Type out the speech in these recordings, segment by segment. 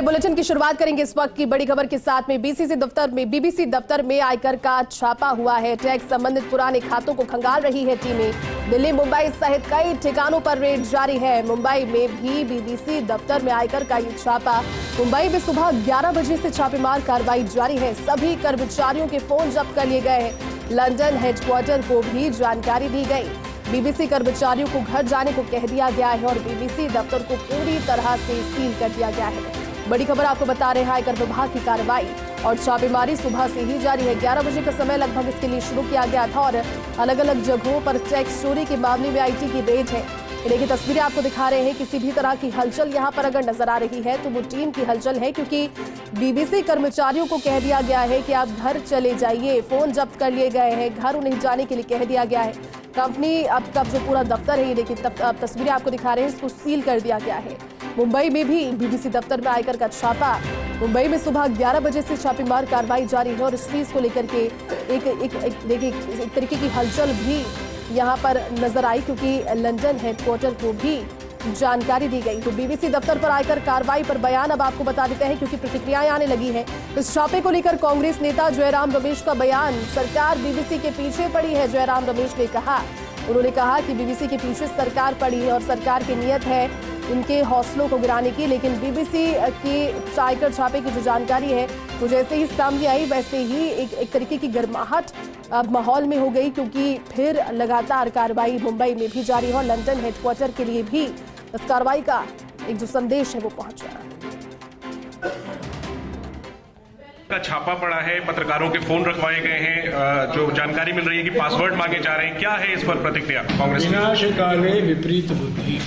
Bulletin की शुरुआत करेंगे इस वक्त की बड़ी खबर के साथ में। बीबीसी दफ्तर में आयकर का छापा हुआ है। टैक्स संबंधित पुराने खातों को खंगाल रही है टीमें। दिल्ली, मुंबई सहित कई ठिकानों पर रेड जारी है। मुंबई में भी बीबीसी दफ्तर में आयकर का ये छापा। मुंबई में सुबह 11 बजे से छापेमार कार्रवाई जारी है। सभी कर्मचारियों के फोन जब्त कर लिए गए हैं। लंदन हेडक्वार्टर को भी जानकारी दी गई। बीबीसी कर्मचारियों को घर जाने को कह दिया गया है और बीबीसी दफ्तर को पूरी तरह से सील कर दिया गया है। बड़ी खबर आपको बता रहे हैं, आयकर विभाग की कार्रवाई और छापेमारी सुबह से ही जारी है। 11 बजे का समय लगभग इसके लिए शुरू किया गया था और अलग अलग जगहों पर टैक्स चोरी के मामले में आईटी की रेड है। देखिए तस्वीरें आपको दिखा रहे हैं। किसी भी तरह की हलचल यहां पर अगर नजर आ रही है तो वो टीम की हलचल है, क्योंकि बीबीसी कर्मचारियों को कह दिया गया है कि आप घर चले जाइए। फोन जब्त कर लिए गए हैं, घर उन्हें जाने के लिए कह दिया गया है। कंपनी अब का जो पूरा दफ्तर है, ये देखिए तस्वीरें आपको दिखा रहे हैं, इसको सील कर दिया गया है। मुंबई में भी बीबीसी दफ्तर में आयकर का छापा। मुंबई में सुबह 11 बजे से छापेमार कार्रवाई जारी है और इस फीस को लेकर के एक तरीके की हलचल भी यहां पर नजर आई, क्योंकि लंदन हेडक्वार्टर को भी जानकारी दी गई। तो बीबीसी दफ्तर पर आयकर कार्रवाई पर बयान अब आपको बता देते हैं, क्योंकि प्रतिक्रियाएं आने लगी हैं। इस छापे को लेकर कांग्रेस नेता जयराम रमेश का बयान। सरकार बीबीसी के पीछे पड़ी है, जयराम रमेश ने कहा। उन्होंने कहा कि बीबीसी के पीछे सरकार पड़ी है और सरकार की नीयत है इनके हौसलों को गिराने की। लेकिन बीबीसी की आयकर छापे की जो जानकारी है वो जैसे ही सामने आई, वैसे ही एक तरीके की गर्माहट अब माहौल में हो गई, क्योंकि फिर लगातार कार्रवाई मुंबई में भी जारी है और लंदन हेडक्वार्टर के लिए भी इस कार्रवाई का एक जो संदेश है वो पहुंच रहा है। का छापा पड़ा है, पत्रकारों के फोन रखवाए गए हैं, जो जानकारी मिल रही है कि पासवर्ड मांगे जा रहे हैं। क्या है इस पर प्रतिक्रिया कांग्रेस की? विनाशकाले विपरीत बुद्धि।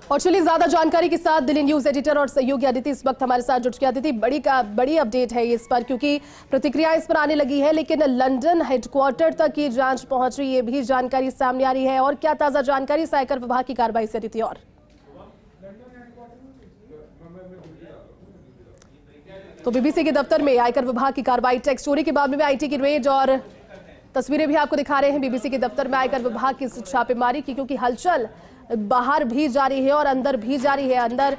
और चलिए ज्यादा जानकारी के साथ दिल्ली न्यूज एडिटर और सहयोगी अदिति इस वक्त हमारे साथ जुट गया। अदिति, बड़ी अपडेट है इस पर, क्योंकि प्रतिक्रिया इस पर आने लगी है, लेकिन लंदन हेडक्वार्टर तक ये जांच पहुंच रही है, भी जानकारी सामने आ रही है। और क्या ताजा जानकारी इस आयकर विभाग की कार्रवाई से अदिति? और तो बीबीसी के दफ्तर में आयकर विभाग की कार्रवाई, टैक्स चोरी के मामले में आईटी की रेड और तस्वीरें भी आपको दिखा रहे हैं बीबीसी के दफ्तर में आयकर विभाग की छापेमारी की, क्योंकि हलचल बाहर भी जारी है और अंदर भी जारी है। अंदर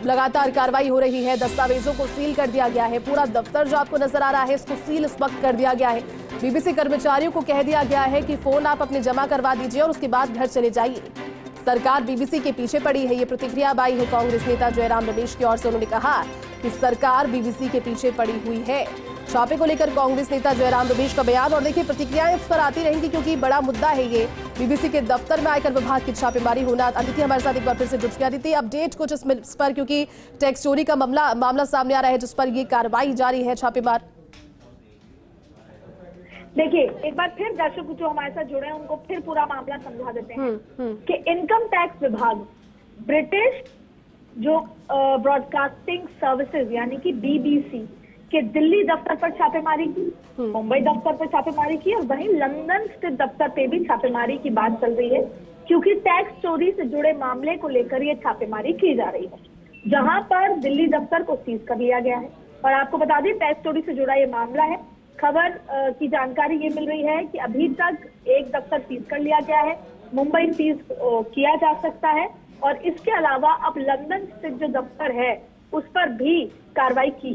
लगातार कार्रवाई हो रही है। दस्तावेजों को सील कर दिया गया है। पूरा दफ्तर जो आपको नजर आ रहा है इसको सील इस वक्त कर दिया गया है। बीबीसी कर्मचारियों को कह दिया गया है कि फोन आप अपने जमा करवा दीजिए और उसके बाद घर चले जाइए। सरकार बीबीसी के पीछे पड़ी है, ये प्रतिक्रिया आई है कांग्रेस नेता जयराम रमेश की ओर से। उन्होंने कहा कि सरकार बीबीसी के पीछे पड़ी हुई है। छापे को लेकर कांग्रेस नेता जयराम रमेश का बयान। और देखिए प्रतिक्रियाएं इस पर आती रहेंगी, क्योंकि बड़ा मुद्दा है ये बीबीसी के दफ्तर में आयकर विभाग की छापेमारी होना। अदिति हमारे साथ एक बार फिर से जुट गई। अदिति, अपडेट कुछ इस पर, क्योंकि टैक्स चोरी का मामला सामने आ रहा है जिस पर ये कार्रवाई जारी है छापेमार। देखिए एक बार फिर दर्शक जो हमारे साथ जुड़े हैं उनको फिर पूरा मामला समझा देते हैं कि इनकम टैक्स विभाग ब्रिटिश जो ब्रॉडकास्टिंग सर्विसेज यानी कि बीबीसी के दिल्ली दफ्तर पर छापेमारी की, मुंबई दफ्तर पर छापेमारी की और वहीं लंदन स्थित दफ्तर पे भी छापेमारी की बात चल रही है, क्योंकि टैक्स चोरी से जुड़े मामले को लेकर ये छापेमारी की जा रही है, जहां पर दिल्ली दफ्तर को सीज कर लिया गया है। और आपको बता दें टैक्स चोरी से जुड़ा ये मामला है। खबर की जानकारी ये मिल रही है कि अभी तक एक दफ्तर सीज कर लिया गया है, मुंबई सीज किया जा सकता है और इसके अलावा अब लंदन स्थित जो दफ्तर है उस पर भी कार्रवाई की।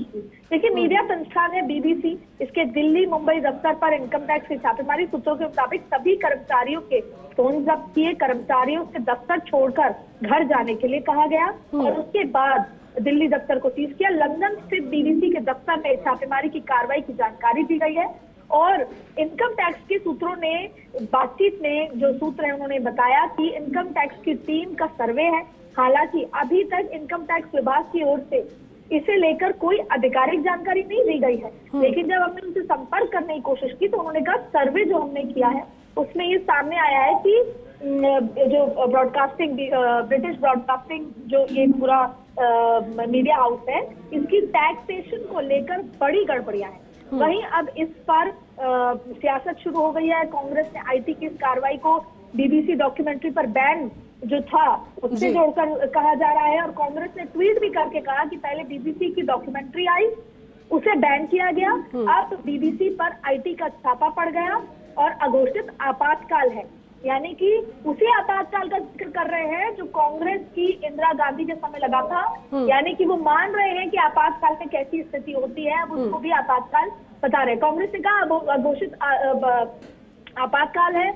देखिए मीडिया संस्थान है बीबीसी, इसके दिल्ली मुंबई दफ्तर पर इनकम टैक्स की छापेमारी सूत्रों के मुताबिक सभी कर्मचारियों के फोन जब्त किए, कर्मचारियों से दफ्तर छोड़कर घर जाने के लिए कहा गया और उसके बाद दिल्ली दफ्तर को सीज किया। लंदन स्थित बीबीसी के दफ्तर में छापेमारी की कार्रवाई की जानकारी दी गई है और इनकम टैक्स के सूत्रों ने बातचीत में जो सूत्र है उन्होंने बताया कि इनकम टैक्स की टीम का सर्वे है। हालांकि अभी तक इनकम टैक्स विभाग की ओर से इसे लेकर कोई आधिकारिक जानकारी नहीं दी गई है, लेकिन जब हमने उनसे संपर्क करने की कोशिश की तो उन्होंने कहा सर्वे जो हमने किया है उसमें ये सामने आया है कि जो ब्रॉडकास्टिंग ब्रिटिश ब्रॉडकास्टिंग जो ये पूरा मीडिया हाउस है इसकी टैक्सेशन को लेकर बड़ी गड़बड़ियां हैं। वहीं अब इस पर सियासत शुरू हो गई है। कांग्रेस ने आईटी की इस कार्रवाई को बीबीसी डॉक्यूमेंट्री पर बैन जो था उससे जोड़कर कहा जा रहा है और कांग्रेस ने ट्वीट भी करके कहा कि पहले बीबीसी की डॉक्यूमेंट्री आई उसे बैन किया गया, अब बीबीसी पर आईटी का छापा पड़ गया और अघोषित आपातकाल है। यानी कि उसी आपातकाल का जिक्र कर रहे हैं जो कांग्रेस की इंदिरा गांधी के समय लगा था। यानी कि वो मान रहे हैं कि आपातकाल में कैसी स्थिति होती है, अब उसको भी आपातकाल बता रहे हैं। कांग्रेस ने कहा अब घोषित आपातकाल है।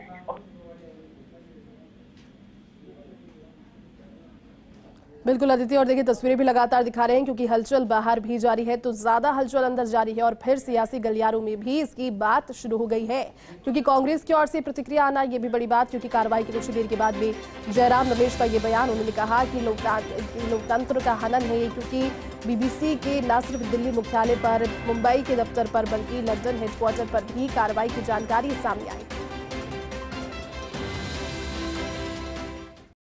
बिल्कुल अदिति, और देखिए तस्वीरें भी लगातार दिखा रहे हैं क्योंकि हलचल बाहर भी जारी है तो ज्यादा हलचल अंदर जारी है और फिर सियासी गलियारों में भी इसकी बात शुरू हो गई है क्योंकि कांग्रेस की ओर से प्रतिक्रिया आना ये भी बड़ी बात, क्योंकि कार्रवाई की कुछ देर के बाद भी जयराम रमेश का ये बयान, उन्होंने कहा कि लोकतंत्र का हनन है ये, क्योंकि बीबीसी के न सिर्फ दिल्ली मुख्यालय पर, मुंबई के दफ्तर पर बल्कि लंदन हेडक्वार्टर पर भी कार्रवाई की जानकारी सामने आई।